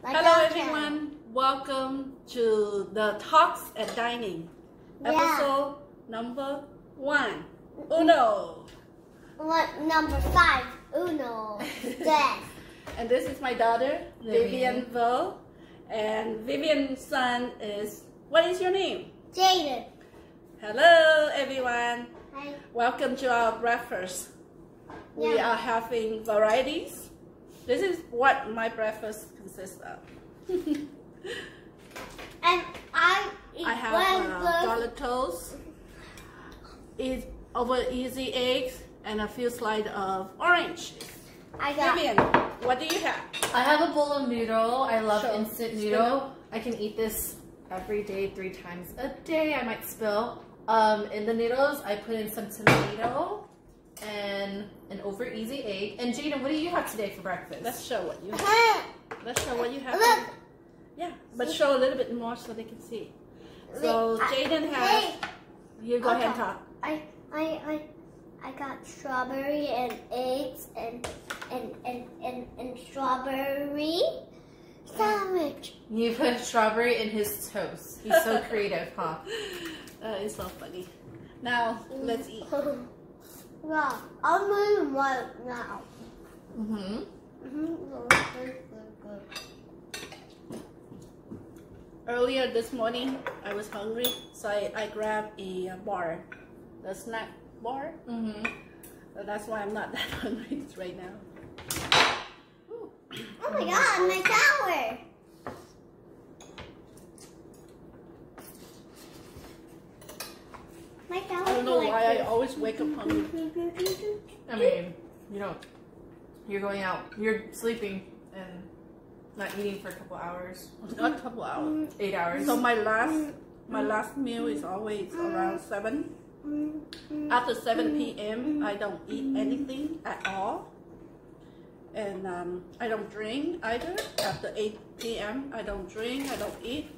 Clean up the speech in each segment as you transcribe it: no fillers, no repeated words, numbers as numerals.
Hello everyone, welcome to the Talks and Dining, episode number 1, Uno. Number 5, Uno. Yes. And this is my daughter, Vivian. And Vivian's son is, what is your name? Jaden. Hello everyone. Hi. Welcome to our breakfast. We are having varieties. This is what my breakfast consists of. And I have garlic toast, over easy eggs, and a few slices of orange. Vivian, what do you have? I have a bowl of noodle. I love instant noodle. I can eat this every day, 3 times a day. I might spill. In the noodles, I put in some tomato and an over easy egg. And Jaden, what do you have today for breakfast? Let's show what you have. Let's show what you have. Yeah, but show a little bit more so they can see. So Jaden has. You go ahead and talk. I got strawberry and eggs and strawberry sandwich. You put strawberry in his toast. He's so creative, huh? It's so funny. Now let's eat. Yeah, I'm moving right now. Earlier this morning, I was hungry, so I grabbed a bar, the snack bar. So that's why I'm not that hungry right now. Oh my God, my tower! I don't know why I always wake up hungry. I mean, you don't. You're going out. You're sleeping and not eating for a couple hours. Not a couple hours. 8 hours. So my last meal is always around 7. After 7 p.m. I don't eat anything at all. And I don't drink either. After 8 p.m. I don't drink, I don't eat.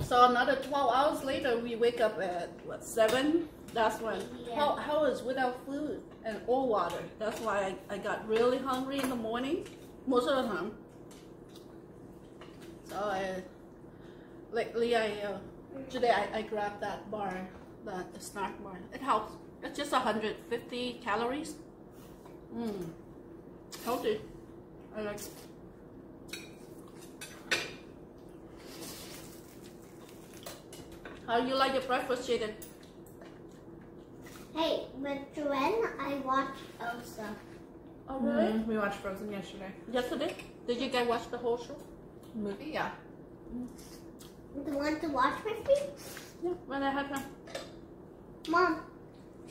So another 12 hours later, we wake up at, what, 7? That's when, how is without food and all water. That's why I got really hungry in the morning, most of the time. So lately today I grabbed that bar, the snack bar. It helps. It's just 150 calories. Healthy. I like it. How you like your breakfast, Jaden? Hey, with Joanne, I watched Elsa. Oh, really? We watched Frozen yesterday. Yesterday? Did you guys watch the whole show? Movie? Yeah. Do you want to watch with me? Yeah, when I have time. Mom,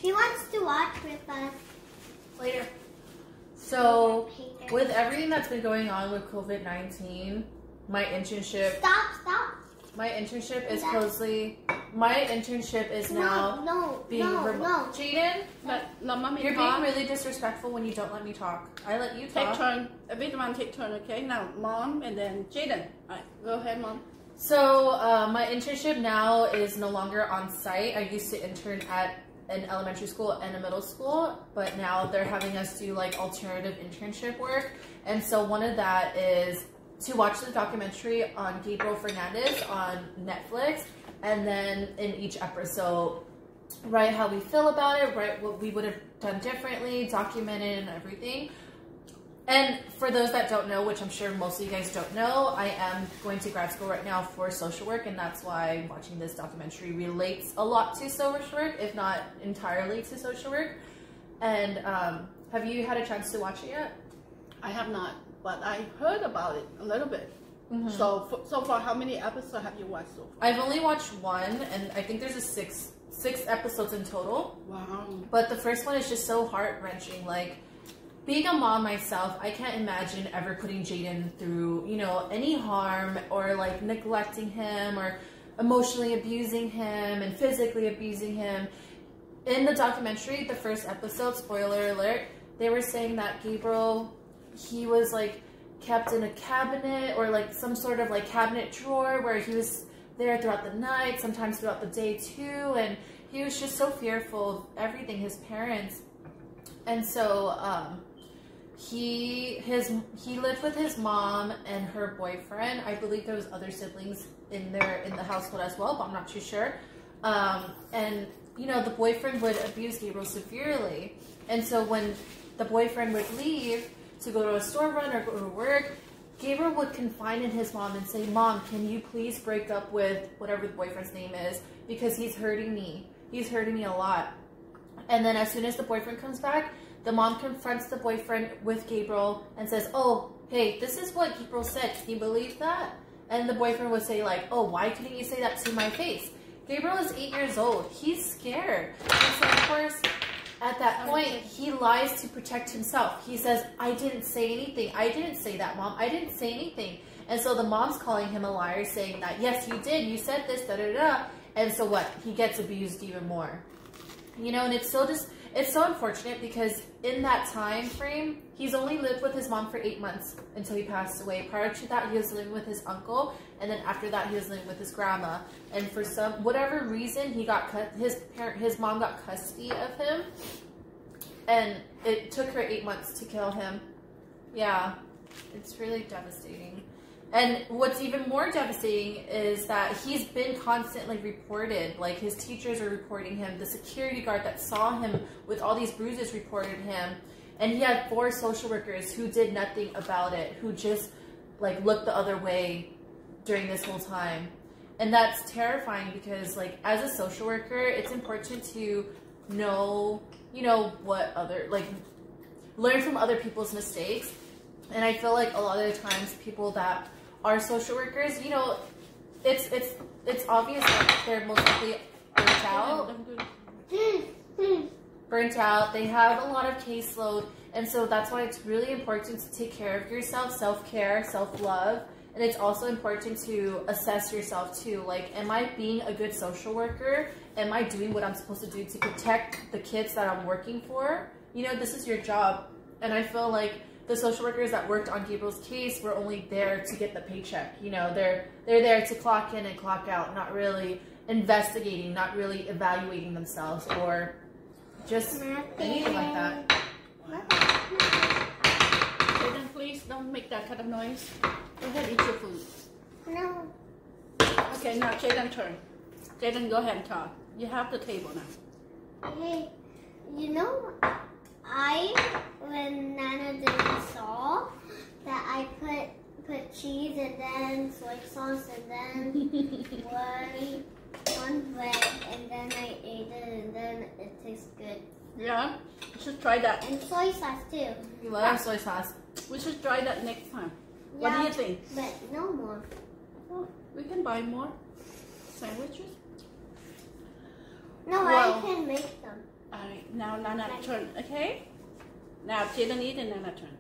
she wants to watch with us. Later. So, with everything that's been going on with COVID-19, my internship... Stop. My internship is now being remote. Jaden, Mommy, you're being really disrespectful when you don't let me talk. I let you talk. Take turn. Everyone take turn, okay? Now, Mom and then Jaden. All right, go ahead, Mom. So, my internship now is no longer on site. I used to intern at an elementary school and a middle school, but now they're having us do like alternative internship work. And so one of that is to watch the documentary on Gabriel Fernandez on Netflix, and then in each episode, write how we feel about it, write what we would have done differently, document it and everything. And for those that don't know, which I'm sure most of you guys don't know, I am going to grad school right now for social work, and that's why watching this documentary relates a lot to social work, if not entirely to social work. And have you had a chance to watch it yet? I have not, but I heard about it a little bit. So far, how many episodes have you watched so far? I've only watched 1, and I think there's a six episodes in total. Wow. But the first one is just so heart-wrenching. Like, being a mom myself, I can't imagine ever putting Jaden through, you know, any harm or like neglecting him or emotionally abusing him and physically abusing him. In the documentary, the first episode, spoiler alert, they were saying that Gabriel, he was like kept in a cabinet or like some sort of like cabinet drawer where he was there throughout the night, sometimes throughout the day too, and he was just so fearful of everything, his parents. And so he lived with his mom and her boyfriend. I believe there was other siblings in the household as well, but I'm not too sure. And you know, the boyfriend would abuse Gabriel severely. And so when the boyfriend would leave to go to a store run or go to work, Gabriel would confide in his mom and say, "Mom, can you please break up with whatever the boyfriend's name is, because he's hurting me. He's hurting me a lot." And then as soon as the boyfriend comes back, the mom confronts the boyfriend with Gabriel and says, "Oh, hey, this is what Gabriel said. Can you believe that?" And the boyfriend would say like, "Oh, why couldn't you say that to my face?" Gabriel is 8 years old. He's scared. And so, of course, at that point, he lies to protect himself. He says, "I didn't say anything. I didn't say that, Mom. I didn't say anything." And so the mom's calling him a liar, saying that, "Yes, you did. You said this, da-da-da." And so what? He gets abused even more. You know, and it's so unfortunate, because in that time frame, he's only lived with his mom for 8 months until he passed away. Prior to that, he was living with his uncle, and then after that, he was living with his grandma. And for whatever reason, his mom got custody of him, and it took her 8 months to kill him. Yeah, it's really devastating. And what's even more devastating is that he's been constantly reported. Like, his teachers are reporting him. The security guard that saw him with all these bruises reported him. And he had 4 social workers who did nothing about it, who just, like, looked the other way during this whole time. And that's terrifying, because, like, as a social worker, it's important to know, you know, what learn from other people's mistakes. And I feel like a lot of the times people that are social workers, you know, it's obvious that they're most likely burnt out. They have a lot of caseload, and so that's why it's really important to take care of yourself, self-care, self-love. And it's also important to assess yourself too. Like, am I being a good social worker? Am I doing what I'm supposed to do to protect the kids that I'm working for? You know, this is your job. And I feel like the social workers that worked on Gabriel's case were only there to get the paycheck. You know, they're there to clock in and clock out, not really investigating, not really evaluating themselves, or just anything like that. Jaden, please don't make that kind of noise. Go ahead, eat your food. No. Okay, now Jaden turn. Jaden, go ahead and talk. You have the table now. Hey, you know, when Nana didn't saw that I put cheese and then soy sauce and then one bread, and then I ate it, and then it tastes good. Yeah, you should try that. And soy sauce too. You love soy sauce. We should try that next time. Yeah, What do you think? But no more. Oh, we can buy more sandwiches. No, Well, I can make them. Alright, now Nana turn, okay? Now Jaden eat and Nana turn.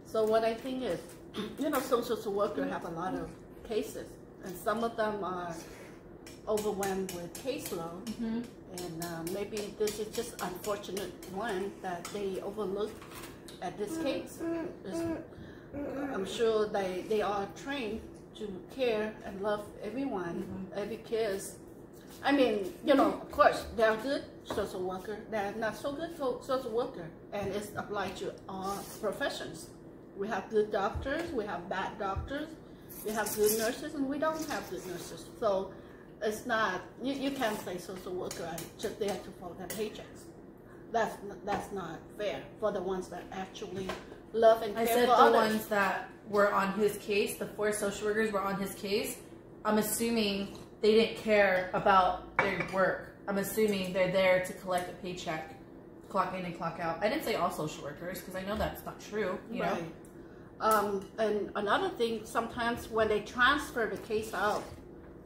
So what I think is, you know, social workers have a lot of cases, and some of them are overwhelmed with caseload, and maybe this is just unfortunate one that they overlooked at this case. I'm sure they are trained to care and love everyone, every kids. I mean, you know, of course, there are good social workers, there are not so good social workers, and it's applied to all professions. We have good doctors, we have bad doctors, we have good nurses, and we don't have good nurses. So it's not, you can't say social worker are just there to follow their paychecks. That's not fair for the ones that actually love and care for others. I said the ones that were on his case, the 4 social workers were on his case. I'm assuming they didn't care about their work. I'm assuming they're there to collect a paycheck, clock in and clock out. I didn't say all social workers, because I know that's not true, you know? And another thing, sometimes when they transfer the case out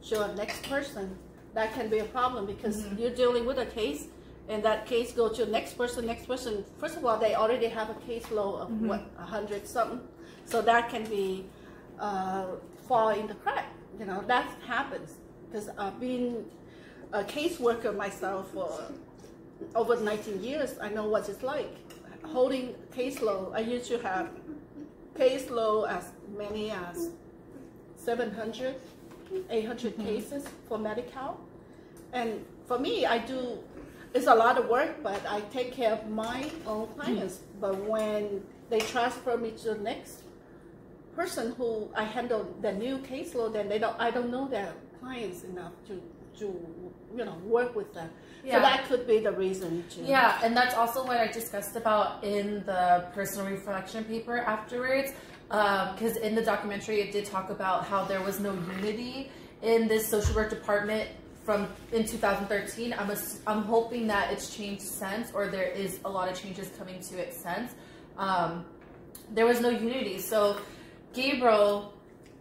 to a next person, that can be a problem, because you're dealing with a case, and that case goes to the next person. First of all, they already have a caseload of 100 something, so that can be fall in the crack. You know, that happens, because I've been a caseworker myself for over 19 years. I know what it's like holding caseload. I used to have caseload as many as 700, 800 cases for Medi-Cal, and for me, it's a lot of work, but I take care of my own clients. But when they transfer me to the next person who I handle the new caseload, and I don't know their clients enough to work with them. Yeah. So that could be the reason too. Yeah, and that's also what I discussed about in the personal reflection paper afterwards. Because in the documentary, it did talk about how there was no unity in this social work department in 2013. I'm hoping that it's changed since, or there is a lot of changes coming to it since. There was no unity. So Gabriel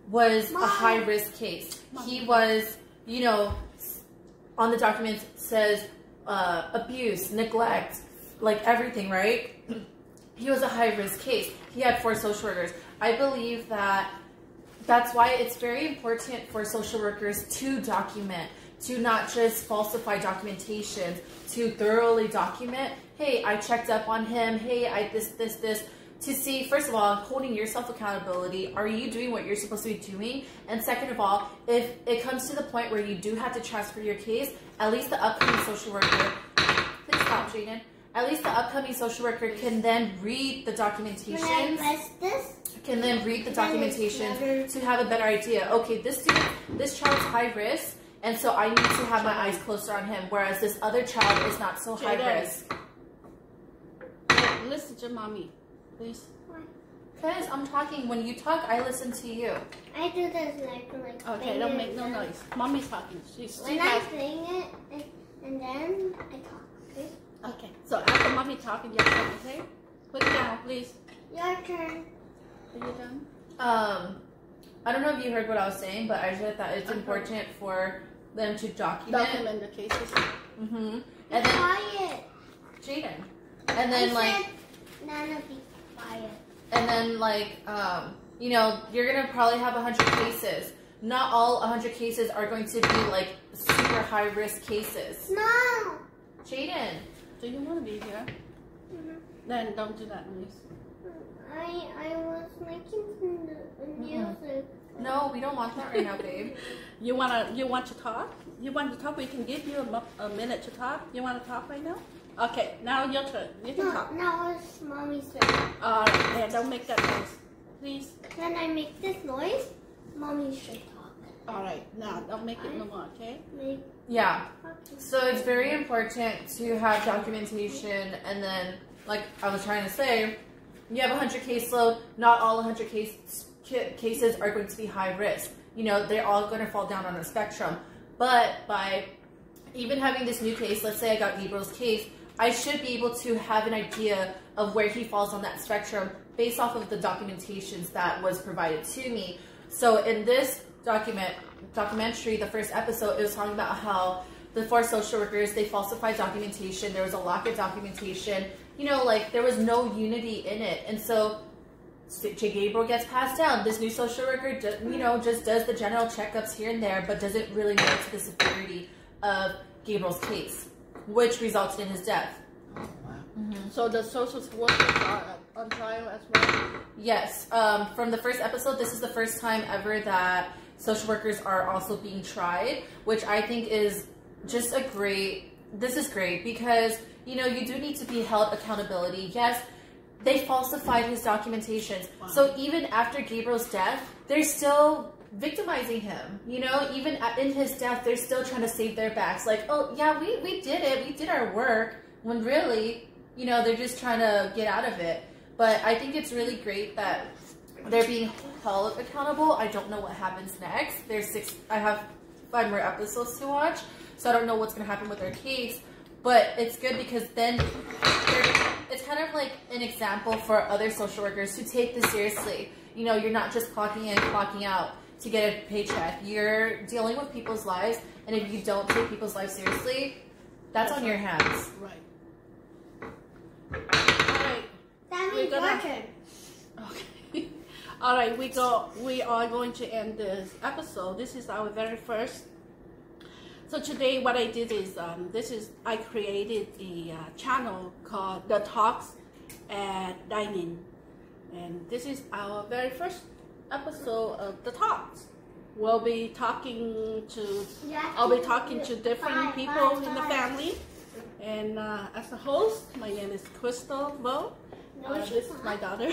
was a high-risk case. He was, on the documents says abuse, neglect, like everything, right? He was a high-risk case. He had 4 social workers. I believe that's why it's very important for social workers to document, to not just falsify documentation, to thoroughly document, hey, I checked up on him, hey, I this, to see, first of all, holding yourself accountability. Are you doing what you're supposed to be doing? And second of all, if it comes to the point where you do have to transfer your case, at least the upcoming social worker, please stop, Jaden. At least the upcoming social worker can then read the documentation. Can then read the documentation to have a better idea. Okay, this child's high risk, and so I need to have my eyes closer on him, whereas this other child is not so high risk. Listen to mommy, please. Because I'm talking. When you talk, I listen to you. I do this like okay, don't make no noise. Mommy's talking. I'm saying it, and then I talk. Okay. Okay. So after mommy talking, your turn. Okay. Put it down, please. Your turn. Are you done? I don't know if you heard what I was saying, but I said that it's important for them to document the cases. Mm-hmm. And then quiet, Jaden. And then Nana, be quiet. And then you're gonna probably have 100 cases. Not all 100 cases are going to be like super high risk cases. No. Jaden. Do you want to be here? Mm-hmm. Then don't do that, please. I was making some music. No, we don't want that right now, babe. You want to talk? You want to talk? We can give you a minute to talk. You want to talk right now? Okay, now your turn. You can talk. Now it's mommy's turn. Yeah, don't make that noise, please. When I make this noise, mommy should talk. All right, now don't make it no more, okay? Yeah. So it's very important to have documentation, and then, like I was trying to say, you have 100 caseload. Not all 100 cases are going to be high risk. They're all going to fall down on a spectrum. But by even having this new case, let's say I got Gabriel's case, I should be able to have an idea of where he falls on that spectrum based off of the documentations that was provided to me. So in this documentary, the first episode, it was talking about how the 4 social workers, they falsified documentation. There was a lack of documentation. There was no unity in it. And so J. Gabriel gets passed down. This new social worker, just does the general checkups here and there, but doesn't really know to the severity of Gabriel's case, which resulted in his death. Oh, wow. Mm-hmm. So the social workers are on trial as well? Yes. From the first episode, this is the first time ever that social workers are also being tried, which I think is just this is great because, you do need to be held accountability. Yes, they falsified his documentations. Wow. So even after Gabriel's death, they're still victimizing him. Even in his death, they're still trying to save their backs. Like, oh, yeah, we did it. We did our work. When really, they're just trying to get out of it. But I think it's really great that they're being held accountable. I don't know what happens next. I have 5 more episodes to watch, so I don't know what's going to happen with their case. But it's good because then it's kind of like an example for other social workers to take this seriously. You're not just clocking in, clocking out to get a paycheck. You're dealing with people's lives, and if you don't take people's lives seriously, that's on your hands. Right. All right. That means your turn. Okay. All right, we are going to end this episode. This is our very first. So today what I did is, I created a channel called The Talks at Dining. And this is our very first episode of The Talks. I'll be talking to different people in the family. And as a host, my name is Crystal Vo. No, this is my daughter,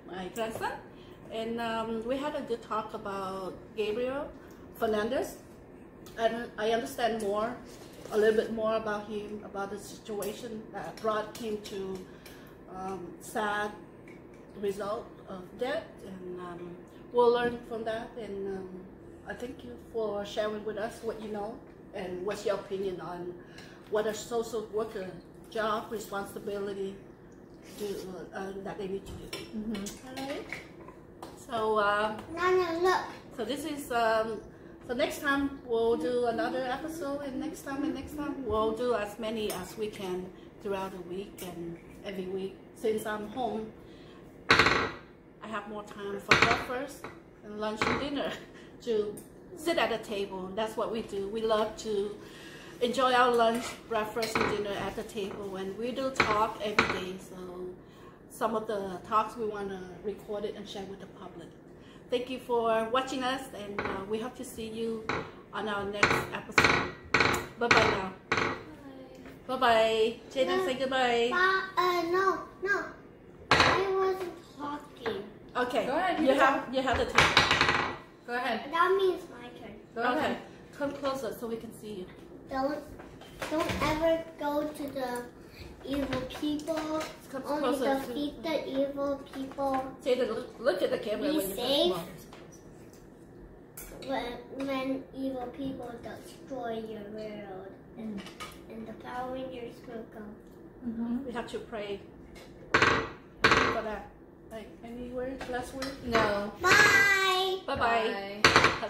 my grandson. And we had a good talk about Gabriel Fernandez. And I understand a little bit more about him, about the situation that brought him to sad result of death. And we'll learn from that. And I thank you for sharing with us what you know and what's your opinion on what a social worker job responsibility that they need to do. All right. So so this is so next time we'll do another episode, and next time we'll do as many as we can throughout the week and every week. Since I'm home, I have more time for breakfast and lunch and dinner to sit at the table. That's what we do. We love to enjoy our lunch, breakfast, and dinner at the table, and we do talk every day. So some of the talks we want to record it and share with the public. Thank you for watching us, and we hope to see you on our next episode. Bye bye now. Bye bye. Jaden, say goodbye. No. I wasn't talking. Okay. Go ahead. You have the time. Go ahead. That means my turn. Go Okay. ahead. Come closer so we can see you. Don't ever go to the evil people. Come Only closer. defeat the evil people Jaden, look at the camera Be when you safe. come on. when evil people destroy your world and the Power Rangers will come. We have to pray for that. Like, any word, last word? No. Bye. Bye-bye. Bye.